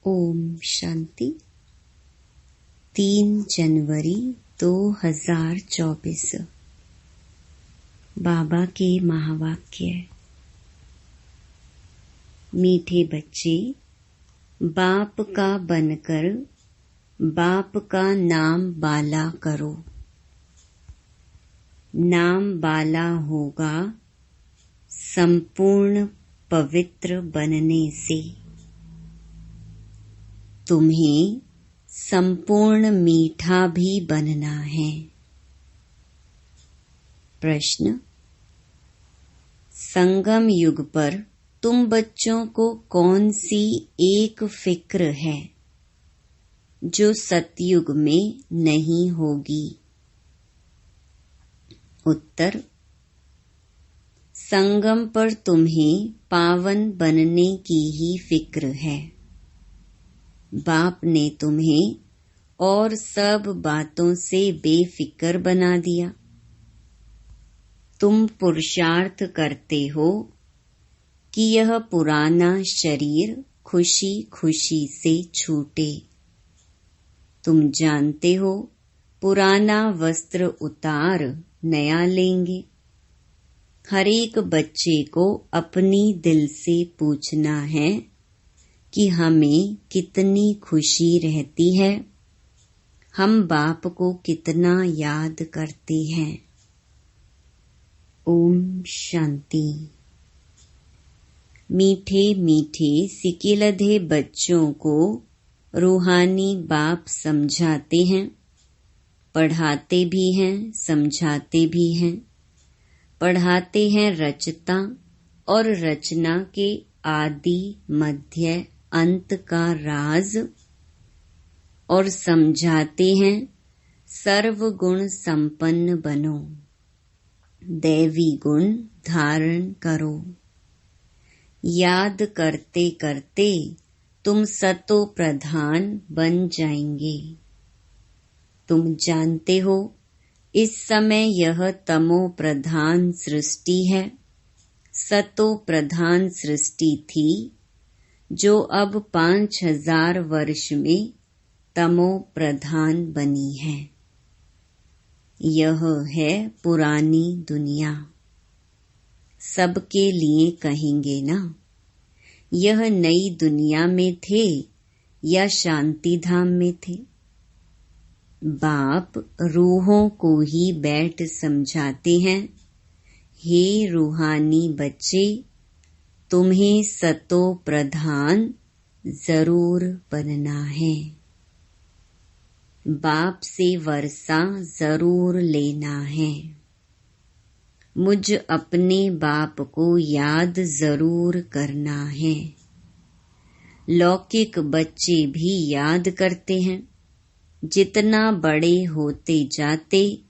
ओम शांति। 3 जनवरी 2024। बाबा के महावाक्य। मीठे बच्चे, बाप का बनकर बाप का नाम बाला करो। नाम बाला होगा संपूर्ण पवित्र बनने से। तुम्हें संपूर्ण मीठा भी बनना है। प्रश्न। संगम युग पर तुम बच्चों को कौन सी एक फिक्र है जो सतयुग में नहीं होगी? उत्तर। संगम पर तुम्हें पावन बनने की ही फिक्र है। बाप ने तुम्हें और सब बातों से बेफिक्र बना दिया। तुम पुरुषार्थ करते हो कि यह पुराना शरीर खुशी खुशी से छूटे। तुम जानते हो पुराना वस्त्र उतार नया लेंगे। हर एक बच्चे को अपनी दिल से पूछना है कि हमें कितनी खुशी रहती है, हम बाप को कितना याद करते हैं। ओम शांति। मीठे मीठे सिकिलधे बच्चों को रूहानी बाप समझाते हैं, पढ़ाते भी हैं, समझाते भी हैं। पढ़ाते हैं रचता और रचना के आदि मध्य अंत का राज, और समझाते हैं सर्व गुण संपन्न बनो, दैवी गुण धारण करो। याद करते करते तुम सतो प्रधान बन जाएंगे। तुम जानते हो इस समय यह तमो प्रधान सृष्टि है। सतो प्रधान सृष्टि थी जो अब 5000 वर्ष में तमो प्रधान बनी है। यह है पुरानी दुनिया। सबके लिए कहेंगे ना, यह नई दुनिया में थे या शांति धाम में थे? बाप रूहों को ही बैठ समझाते हैं, हे रूहानी बच्चे, तुम्हें सतो प्रधान जरूर बनना है। बाप से वर्षा जरूर लेना है। मुझ अपने बाप को याद जरूर करना है। लौकिक बच्चे भी याद करते हैं। जितना बड़े होते जाते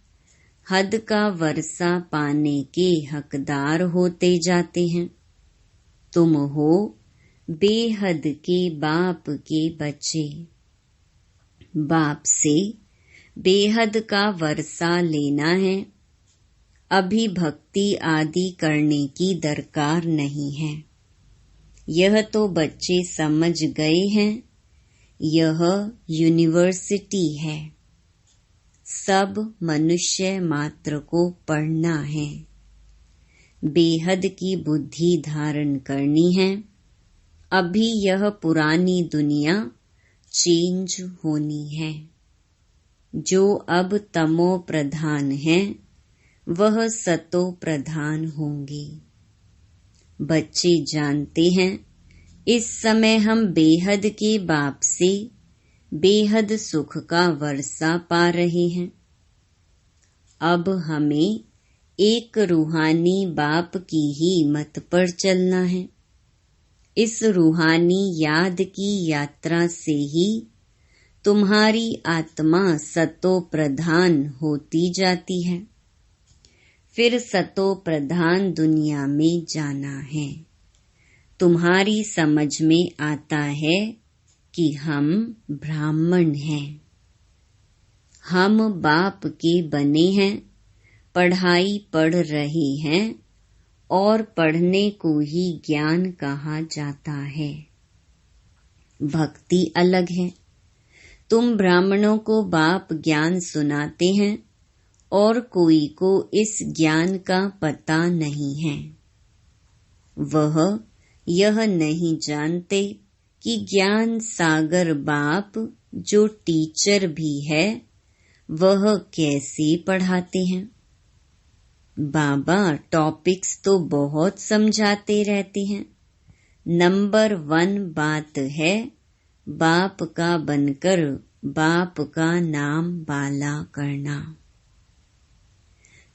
हद का वर्षा पाने के हकदार होते जाते हैं। तुम हो बेहद के बाप के बच्चे। बाप से बेहद का वर्षा लेना है। अभी भक्ति आदि करने की दरकार नहीं है। यह तो बच्चे समझ गए हैं। यह यूनिवर्सिटी है। सब मनुष्य मात्र को पढ़ना है। बेहद की बुद्धि धारण करनी है। अभी यह पुरानी दुनिया चेंज होनी है। जो अब तमो प्रधान है वह सतो प्रधान होंगे। बच्चे जानते हैं इस समय हम बेहद के बाप से बेहद सुख का वर्षा पा रहे हैं। अब हमें एक रूहानी बाप की ही मत पर चलना है। इस रूहानी याद की यात्रा से ही तुम्हारी आत्मा सतो प्रधान होती जाती है। फिर सतो प्रधान दुनिया में जाना है। तुम्हारी समझ में आता है कि हम ब्राह्मण हैं। हम बाप के बने हैं, पढ़ाई पढ़ रहे हैं और पढ़ने को ही ज्ञान कहा जाता है। भक्ति अलग है। तुम ब्राह्मणों को बाप ज्ञान सुनाते हैं और कोई को इस ज्ञान का पता नहीं है। वह यह नहीं जानते कि ज्ञान सागर बाप जो टीचर भी है वह कैसे पढ़ाते हैं। बाबा टॉपिक्स तो बहुत समझाते रहते हैं। नंबर 1 बात है बाप का बनकर बाप का नाम बाला करना,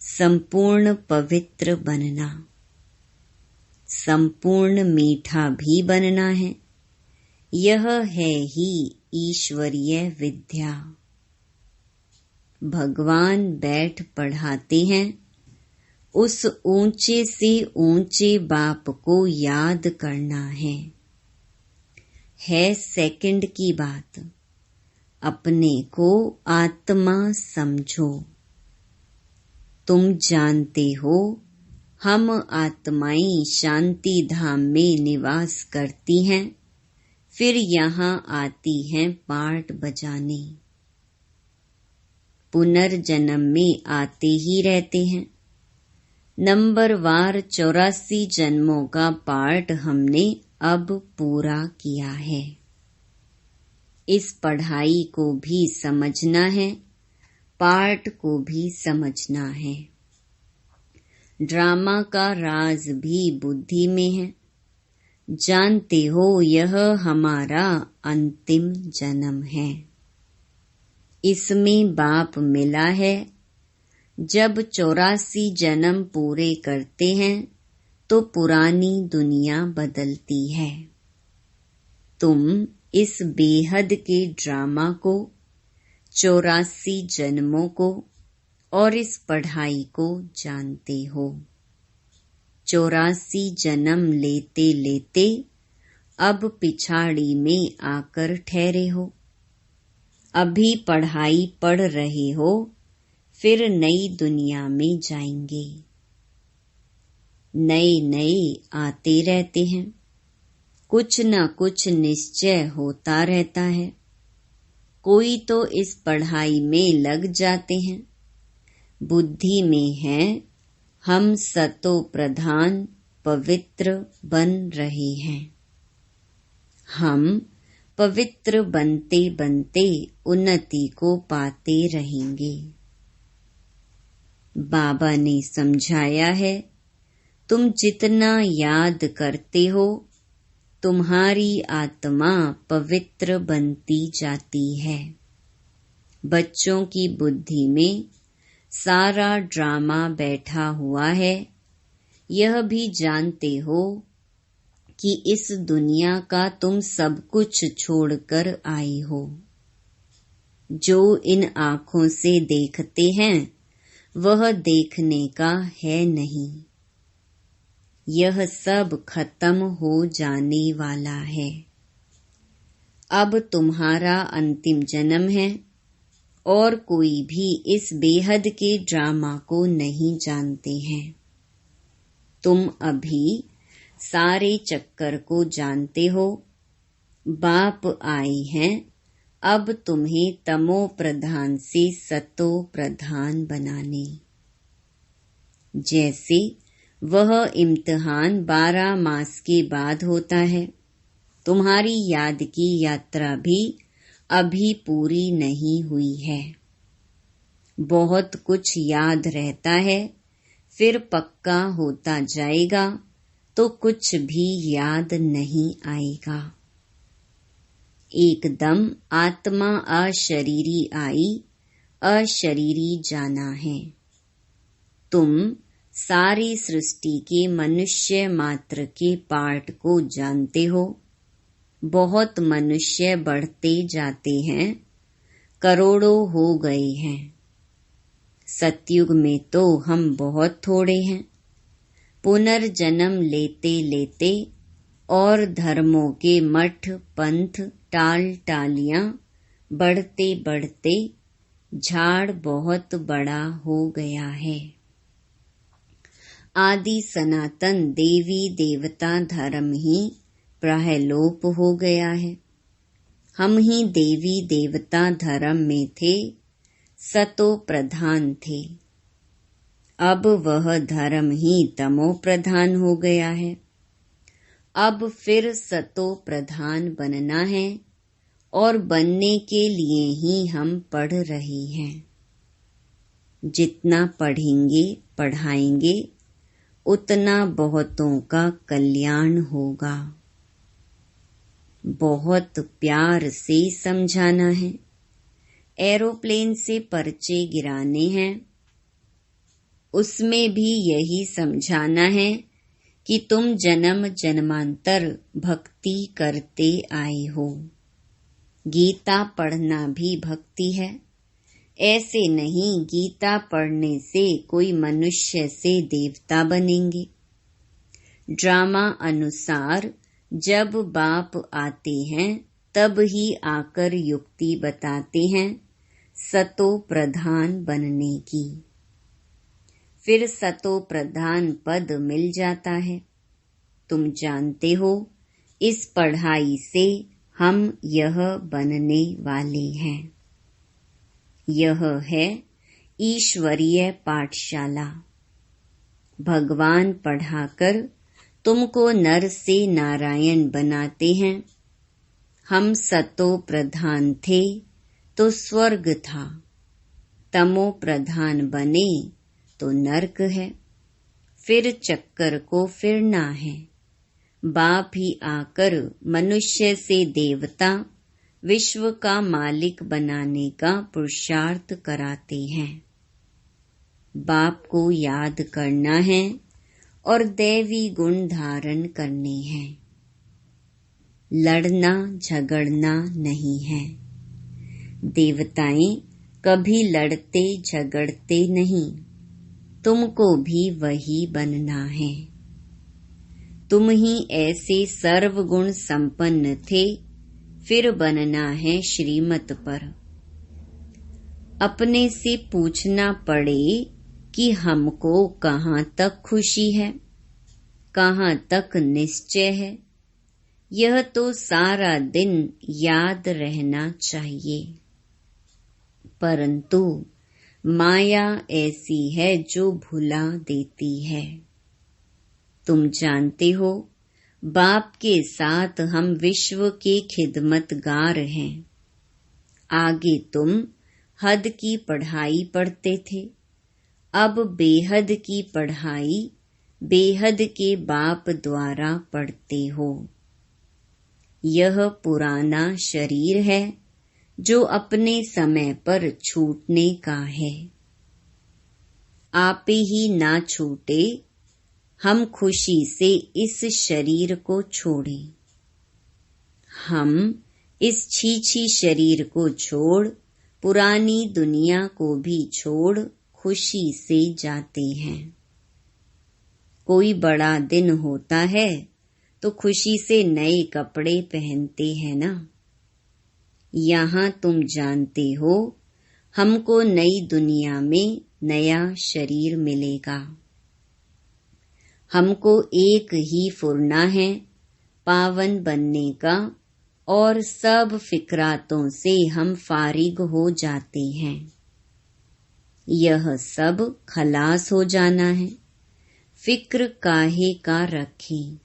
संपूर्ण पवित्र बनना, संपूर्ण मीठा भी बनना है। यह है ही ईश्वरीय विद्या। भगवान बैठ पढ़ाते हैं। उस ऊंचे से ऊंचे बाप को याद करना है सेकंड की बात। अपने को आत्मा समझो। तुम जानते हो हम आत्माएं शांति धाम में निवास करती हैं, फिर यहाँ आती हैं पार्ट बजाने। पुनर्जन्म में आते ही रहते हैं। नंबर वार 84 जन्मों का पार्ट हमने अब पूरा किया है। इस पढ़ाई को भी समझना है, पार्ट को भी समझना है। ड्रामा का राज भी बुद्धि में है। जानते हो यह हमारा अंतिम जन्म है। इसमें बाप मिला है। जब 84 जन्म पूरे करते हैं तो पुरानी दुनिया बदलती है। तुम इस बेहद के ड्रामा को, 84 जन्मों को और इस पढ़ाई को जानते हो। 84 जन्म लेते लेते अब पिछाड़ी में आकर ठहरे हो। अभी पढ़ाई पढ़ रहे हो, फिर नई दुनिया में जाएंगे। नए नए आते रहते हैं। कुछ न कुछ निश्चय होता रहता है। कोई तो इस पढ़ाई में लग जाते हैं। बुद्धि में है हम सतो प्रधान पवित्र बन रहे हैं। हम पवित्र बनते बनते उन्नति को पाते रहेंगे। बाबा ने समझाया है तुम जितना याद करते हो तुम्हारी आत्मा पवित्र बनती जाती है। बच्चों की बुद्धि में सारा ड्रामा बैठा हुआ है। यह भी जानते हो कि इस दुनिया का तुम सब कुछ छोड़कर आए हो। जो इन आँखों से देखते हैं वह देखने का है नहीं। यह सब खत्म हो जाने वाला है। अब तुम्हारा अंतिम जन्म है और कोई भी इस बेहद के ड्रामा को नहीं जानते हैं। तुम अभी सारे चक्कर को जानते हो। बाप आए हैं अब तुम्हें तमो प्रधान से सतो प्रधान बनाने। जैसे वह इम्तिहान 12 मास के बाद होता है, तुम्हारी याद की यात्रा भी अभी पूरी नहीं हुई है। बहुत कुछ याद रहता है, फिर पक्का होता जाएगा तो कुछ भी याद नहीं आएगा। एकदम आत्मा अशरीरी आई, अशरीरी जाना है। तुम सारी सृष्टि के मनुष्य मात्र के पार्ट को जानते हो। बहुत मनुष्य बढ़ते जाते हैं, करोड़ों हो गए हैं। सतयुग में तो हम बहुत थोड़े हैं। पुनर्जन्म लेते लेते और धर्मों के मठ पंथ टाल टालियां बढ़ते बढ़ते झाड़ बहुत बड़ा हो गया है। आदि सनातन देवी देवता धर्म ही प्रायलोप हो गया है। हम ही देवी देवता धर्म में थे, सतो प्रधान थे। अब वह धर्म ही तमो प्रधान हो गया है। अब फिर सतो प्रधान बनना है और बनने के लिए ही हम पढ़ रहे हैं। जितना पढ़ेंगे पढ़ाएंगे उतना बहुतों का कल्याण होगा। बहुत प्यार से समझाना है। एरोप्लेन से पर्चे गिराने हैं, उसमें भी यही समझाना है कि तुम जन्म जन्मांतर भक्ति करते आए हो। गीता पढ़ना भी भक्ति है। ऐसे नहीं गीता पढ़ने से कोई मनुष्य से देवता बनेंगे। ड्रामा अनुसार जब बाप आते हैं तब ही आकर युक्ति बताते हैं सतो प्रधान बनने की। फिर सतो प्रधान पद मिल जाता है। तुम जानते हो इस पढ़ाई से हम यह बनने वाले हैं। यह है ईश्वरीय पाठशाला। भगवान पढ़ाकर तुमको नर से नारायण बनाते हैं। हम सतो प्रधान थे तो स्वर्ग था, तमो प्रधान बने तो नरक है। फिर चक्कर को फिरना है। बाप ही आकर मनुष्य से देवता, विश्व का मालिक बनाने का पुरुषार्थ कराते हैं। बाप को याद करना है और दैवी गुण धारण करने हैं। लड़ना झगड़ना नहीं है। देवताएं कभी लड़ते झगड़ते नहीं। तुमको भी वही बनना है। तुम ही ऐसे सर्वगुण संपन्न थे, फिर बनना है श्रीमत पर। अपने से पूछना पड़े कि हमको कहाँ तक खुशी है, कहाँ तक निश्चय है। यह तो सारा दिन याद रहना चाहिए। परंतु माया ऐसी है जो भुला देती है। तुम जानते हो बाप के साथ हम विश्व के खिदमतगार हैं। आगे तुम हद की पढ़ाई पढ़ते थे, अब बेहद की पढ़ाई बेहद के बाप द्वारा पढ़ते हो। यह पुराना शरीर है जो अपने समय पर छूटने का है। आप ही ना छूटे, हम खुशी से इस शरीर को छोड़ें। हम इस छीछी शरीर को छोड़ पुरानी दुनिया को भी छोड़ खुशी से जाते हैं। कोई बड़ा दिन होता है तो खुशी से नए कपड़े पहनते हैं ना। यहाँ तुम जानते हो हमको नई दुनिया में नया शरीर मिलेगा। हमको एक ही फुरना है पावन बनने का और सब फिक्रातों से हम फारिग हो जाते हैं। यह सब खलास हो जाना है। फिक्र काहे का रखें।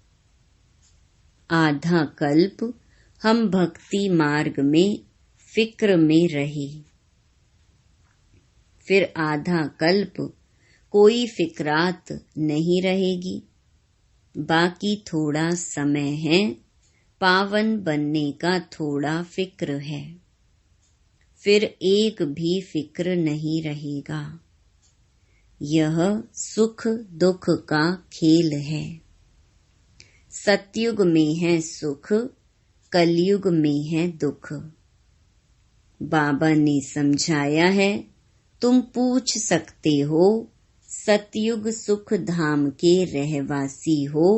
आधा कल्प हम भक्ति मार्ग में फिक्र में रहे, फिर आधा कल्प कोई फिक्रात नहीं रहेगी। बाकी थोड़ा समय है, पावन बनने का थोड़ा फिक्र है, फिर एक भी फिक्र नहीं रहेगा। यह सुख दुख का खेल है। सतयुग में है सुख, कलयुग में है दुख। बाबा ने समझाया है, तुम पूछ सकते हो सतयुग सुख धाम के रहवासी हो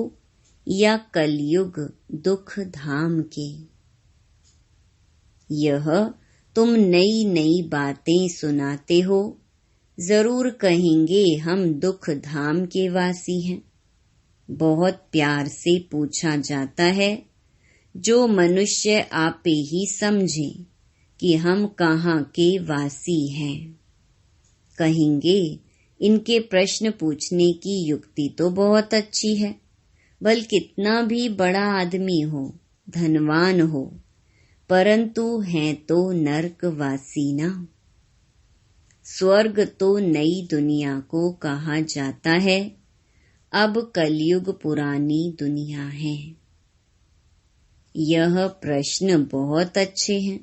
या कलयुग दुख धाम के। यह तुम नई नई बातें सुनाते हो, जरूर कहेंगे हम दुख धाम के वासी हैं। बहुत प्यार से पूछा जाता है, जो मनुष्य आपे ही समझे कि हम कहाँ के वासी हैं। कहेंगे, इनके प्रश्न पूछने की युक्ति तो बहुत अच्छी है, भल कितना भी बड़ा आदमी हो, धनवान हो, परंतु हैं तो नरकवासी ना। स्वर्ग तो नई दुनिया को कहा जाता है, अब कलयुग पुरानी दुनिया है। यह प्रश्न बहुत अच्छे हैं,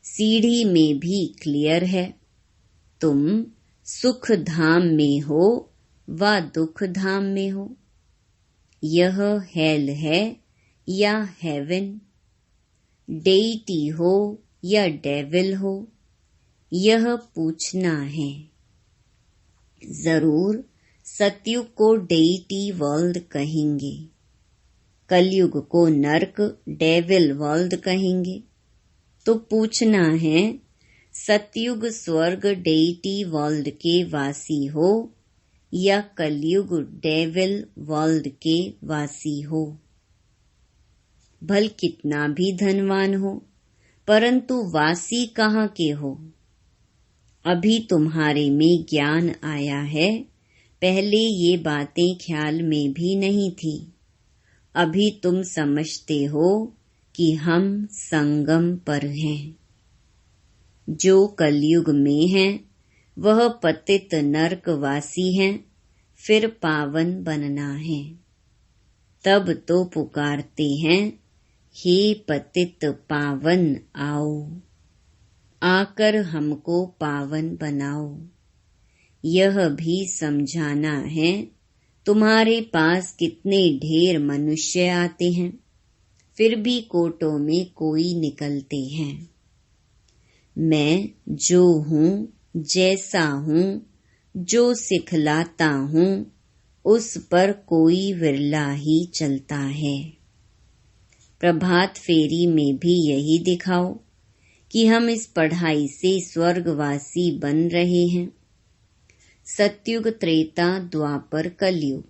सीढ़ी में भी क्लियर है। तुम सुख धाम में हो व दुख धाम में हो, यह हेल है या हेवन, डेइटी हो या डेविल हो, यह पूछना है। जरूर सतयुग को डेइटी वर्ल्ड कहेंगे, कलयुग को नरक डेविल वर्ल्ड कहेंगे। तो पूछना है, सतयुग स्वर्ग डेइटी वर्ल्ड के वासी हो या कलयुग डेविल वर्ल्ड के वासी हो। भल कितना भी धनवान हो, परंतु वासी कहाँ के हो। अभी तुम्हारे में ज्ञान आया है, पहले ये बातें ख्याल में भी नहीं थी। अभी तुम समझते हो कि हम संगम पर हैं। जो कलयुग में हैं वह पतित नरकवासी हैं, फिर पावन बनना है। तब तो पुकारते हैं, हे पतित पावन आओ, आकर हमको पावन बनाओ। यह भी समझाना है, तुम्हारे पास कितने ढेर मनुष्य आते हैं, फिर भी कोटों में कोई निकलते हैं। मैं जो हूँ, जैसा हूँ, जो सिखलाता हूँ, उस पर कोई विरला ही चलता है। प्रभात फेरी में भी यही दिखाओ कि हम इस पढ़ाई से स्वर्गवासी बन रहे हैं। सतयुग, त्रेता, द्वापर, कलयुग,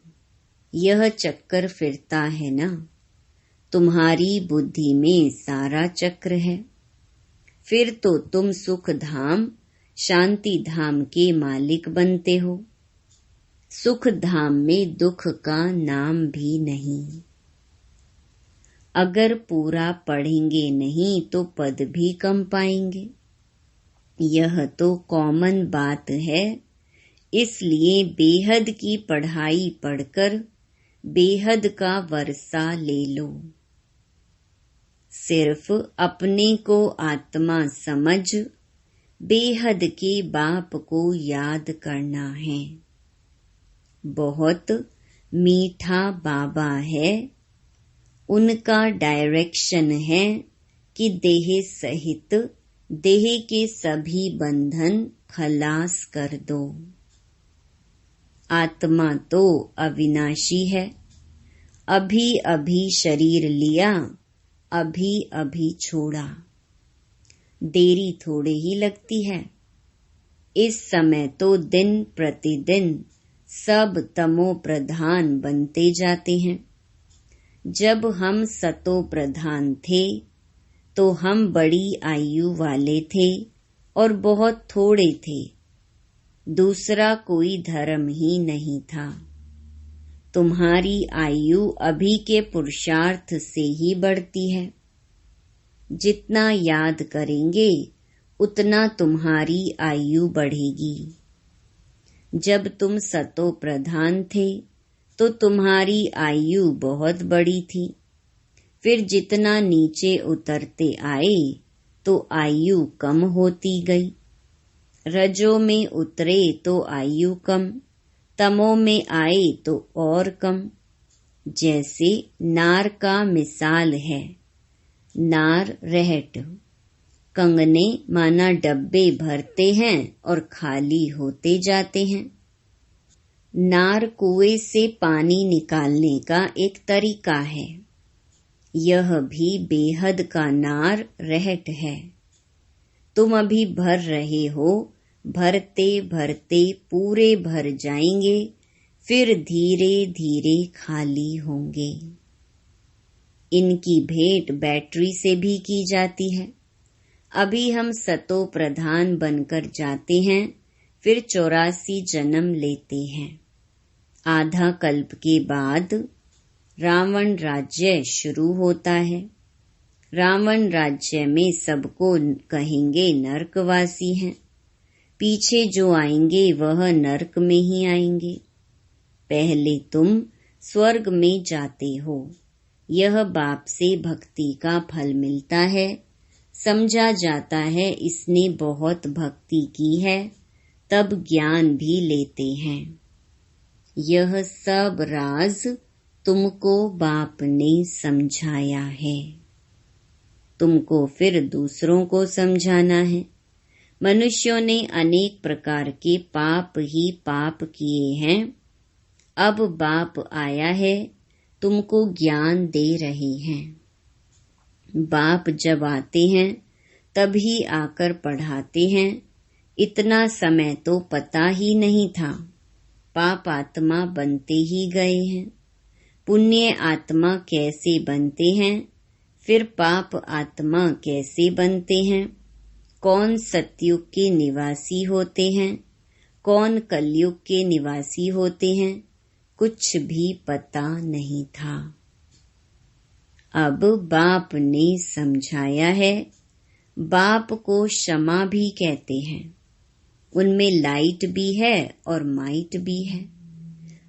यह चक्कर फिरता है ना। तुम्हारी बुद्धि में सारा चक्र है। फिर तो तुम सुख धाम, शांति धाम के मालिक बनते हो। सुख धाम में दुख का नाम भी नहीं। अगर पूरा पढ़ेंगे नहीं तो पद भी कम पाएंगे। यह तो कॉमन बात है। इसलिए बेहद की पढ़ाई पढ़कर बेहद का वर्षा ले लो। सिर्फ अपने को आत्मा समझ बेहद के बाप को याद करना है। बहुत मीठा बाबा है। उनका डायरेक्शन है कि देह सहित देह के सभी बंधन खलास कर दो। आत्मा तो अविनाशी है। अभी अभी शरीर लिया, अभी अभी छोड़ा। देरी थोड़े ही लगती है। इस समय तो दिन प्रतिदिन सब तमो प्रधान बनते जाते हैं। जब हम सतो प्रधान थे तो हम बड़ी आयु वाले थे और बहुत थोड़े थे। दूसरा कोई धर्म ही नहीं था। तुम्हारी आयु अभी के पुरुषार्थ से ही बढ़ती है। जितना याद करेंगे उतना तुम्हारी आयु बढ़ेगी। जब तुम सतो प्रधान थे तो तुम्हारी आयु बहुत बड़ी थी। फिर जितना नीचे उतरते आए तो आयु कम होती गई। रजो में उतरे तो आयु कम, तमो में आए तो और कम। जैसे नार का मिसाल है। नार रहट, कंगने माना डब्बे भरते हैं और खाली होते जाते हैं। नार कुएं से पानी निकालने का एक तरीका है। यह भी बेहद का नार रहट है। तुम अभी भर रहे हो, भरते भरते पूरे भर जाएंगे, फिर धीरे धीरे खाली होंगे। इनकी भेंट बैटरी से भी की जाती है। अभी हम सतो प्रधान बनकर जाते हैं, फिर 84 जन्म लेते हैं। आधा कल्प के बाद रावण राज्य शुरू होता है। रावण राज्य में सबको कहेंगे नरकवासी हैं। पीछे जो आएंगे वह नरक में ही आएंगे। पहले तुम स्वर्ग में जाते हो। यह बाप से भक्ति का फल मिलता है। समझा जाता है इसने बहुत भक्ति की है, तब ज्ञान भी लेते हैं। यह सब राज तुमको बाप ने समझाया है। तुमको फिर दूसरों को समझाना है। मनुष्यों ने अनेक प्रकार के पाप ही पाप किए हैं। अब बाप आया है, तुमको ज्ञान दे रहे हैं। बाप जब आते हैं तभी आकर पढ़ाते हैं। इतना समय तो पता ही नहीं था। पाप आत्मा बनते ही गए हैं। पुण्य आत्मा कैसे बनते हैं, फिर पाप आत्मा कैसे बनते हैं, कौन सतयुग के निवासी होते हैं, कौन कलयुग के निवासी होते हैं, कुछ भी पता नहीं था। अब बाप ने समझाया है। बाप को क्षमा भी कहते हैं। उनमें लाइट भी है और माइट भी है।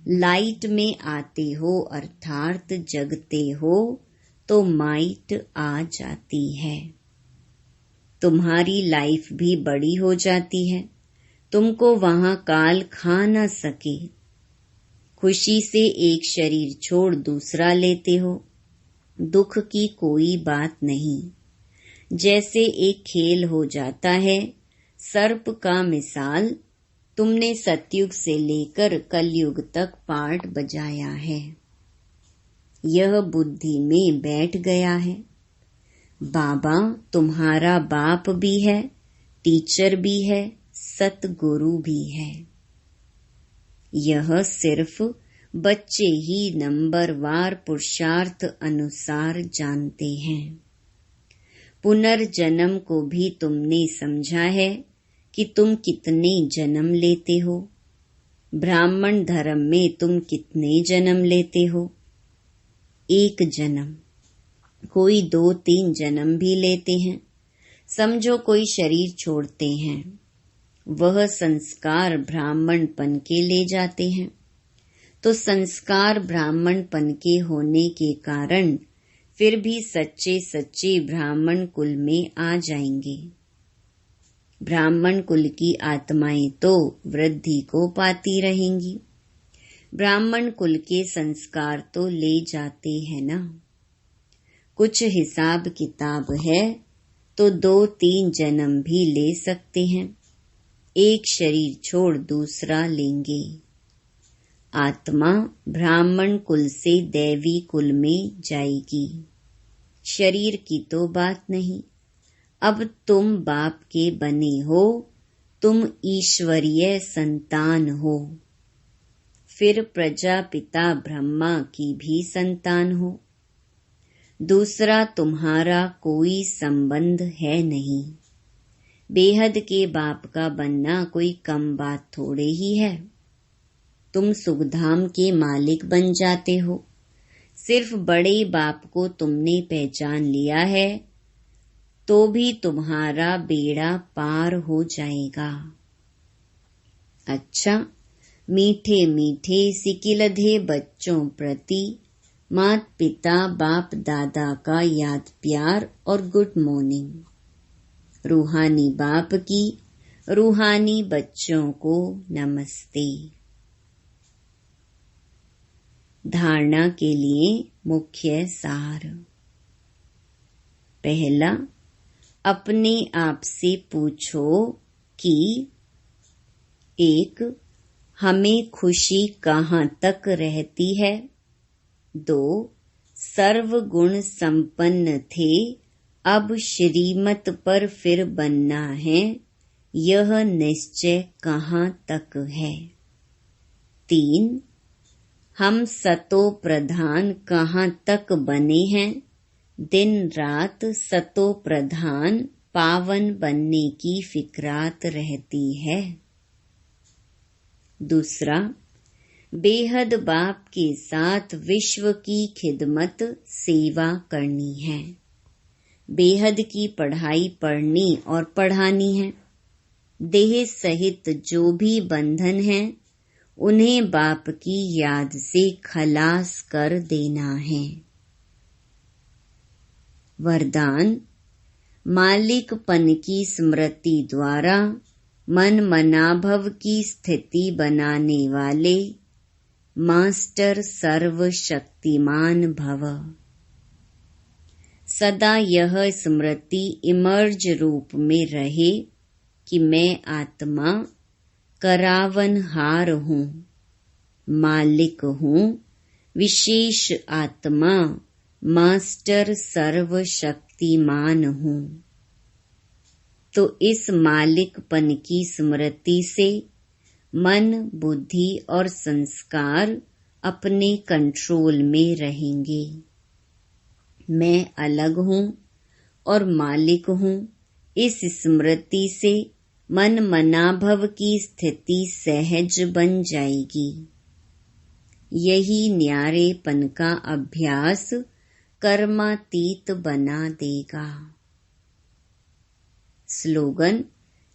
लाइट में आते हो अर्थात जगते हो तो माइट आ जाती है। तुम्हारी लाइफ भी बड़ी हो जाती है। तुमको वहां काल खा न सके। खुशी से एक शरीर छोड़ दूसरा लेते हो। दुख की कोई बात नहीं। जैसे एक खेल हो जाता है। सर्प का मिसाल तुमने सतयुग से लेकर कलयुग तक पार्ट बजाया है। यह बुद्धि में बैठ गया है। बाबा तुम्हारा बाप भी है, टीचर भी है, सतगुरु भी है। यह सिर्फ बच्चे ही नंबरवार पुरुषार्थ अनुसार जानते हैं। पुनर्जन्म को भी तुमने समझा है कि तुम कितने जन्म लेते हो। ब्राह्मण धर्म में तुम कितने जन्म लेते हो? एक जन्म। कोई 2-3 जन्म भी लेते हैं। समझो कोई शरीर छोड़ते हैं। वह संस्कार ब्राह्मणपन के ले जाते हैं। तो संस्कार ब्राह्मणपन के होने के कारण फिर भी सच्चे सच्चे ब्राह्मण कुल में आ जाएंगे। ब्राह्मण कुल की आत्माएं तो वृद्धि को पाती रहेंगी। ब्राह्मण कुल के संस्कार तो ले जाते हैं ना। कुछ हिसाब किताब है तो 2-3 जन्म भी ले सकते हैं। एक शरीर छोड़ दूसरा लेंगे। आत्मा ब्राह्मण कुल से दैवी कुल में जाएगी। शरीर की तो बात नहीं। अब तुम बाप के बने हो, तुम ईश्वरीय संतान हो। फिर प्रजापिता ब्रह्मा की भी संतान हो। दूसरा तुम्हारा कोई संबंध है नहीं। बेहद के बाप का बनना कोई कम बात थोड़े ही है। तुम सुखधाम के मालिक बन जाते हो। सिर्फ बड़े बाप को तुमने पहचान लिया है तो भी तुम्हारा बेड़ा पार हो जाएगा। अच्छा, मीठे मीठे सिकिलधे बच्चों प्रति मात पिता बाप दादा का याद प्यार और गुड मॉर्निंग। रूहानी बाप की रूहानी बच्चों को नमस्ते। धारणा के लिए मुख्य सार। पहला, अपने आप से पूछो कि 1. हमें खुशी कहाँ तक रहती है। 2. सर्वगुण संपन्न थे, अब श्रीमत पर फिर बनना है, यह निश्चय कहाँ तक है। 3. हम सतो प्रधान कहाँ तक बने हैं, दिन रात सतो प्रधान पावन बनने की फिक्रात रहती है। दूसरा, बेहद बाप के साथ विश्व की खिदमत सेवा करनी है। बेहद की पढ़ाई पढ़नी और पढ़ानी है। देह सहित जो भी बंधन है उन्हें बाप की याद से खलास कर देना है। वरदान, मालिकपन की स्मृति द्वारा मन मनाभव की स्थिति बनाने वाले मास्टर सर्वशक्तिमान भव। सदा यह स्मृति इमर्ज रूप में रहे कि मैं आत्मा करावनहार हूँ, मालिक हूँ, विशेष आत्मा, मास्टर सर्वशक्तिमान हूँ। तो इस मालिकपन की स्मृति से मन, बुद्धि और संस्कार अपने कंट्रोल में रहेंगे। मैं अलग हूँ और मालिक हूँ, इस स्मृति से मन मनाभव की स्थिति सहज बन जाएगी। यही न्यारेपन का अभ्यास कर्मातीत बना देगा। स्लोगन,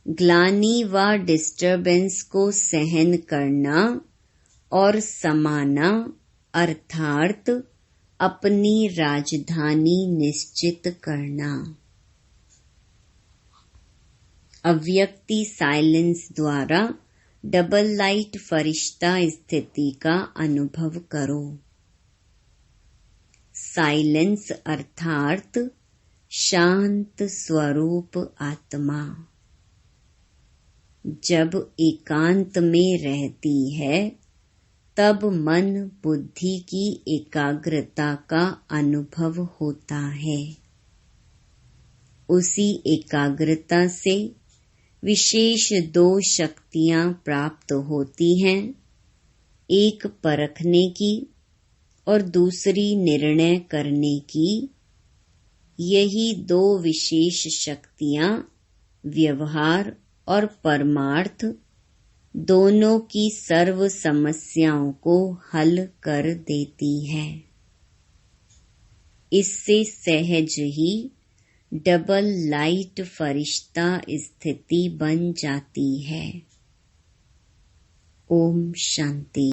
ग्लानि व डिस्टर्बेंस को सहन करना और समाना अर्थात अपनी राजधानी निश्चित करना। अव्यक्ति साइलेंस द्वारा डबल लाइट फरिश्ता स्थिति का अनुभव करो। साइलेंस अर्थात शांत स्वरूप आत्मा जब एकांत में रहती है तब मन बुद्धि की एकाग्रता का अनुभव होता है। उसी एकाग्रता से विशेष दो शक्तियां प्राप्त होती हैं, एक परखने की और दूसरी निर्णय करने की। यही दो विशेष शक्तियां व्यवहार और परमार्थ दोनों की सर्व समस्याओं को हल कर देती है। इससे सहज ही डबल लाइट फरिश्ता स्थिति बन जाती है। ओम शांति।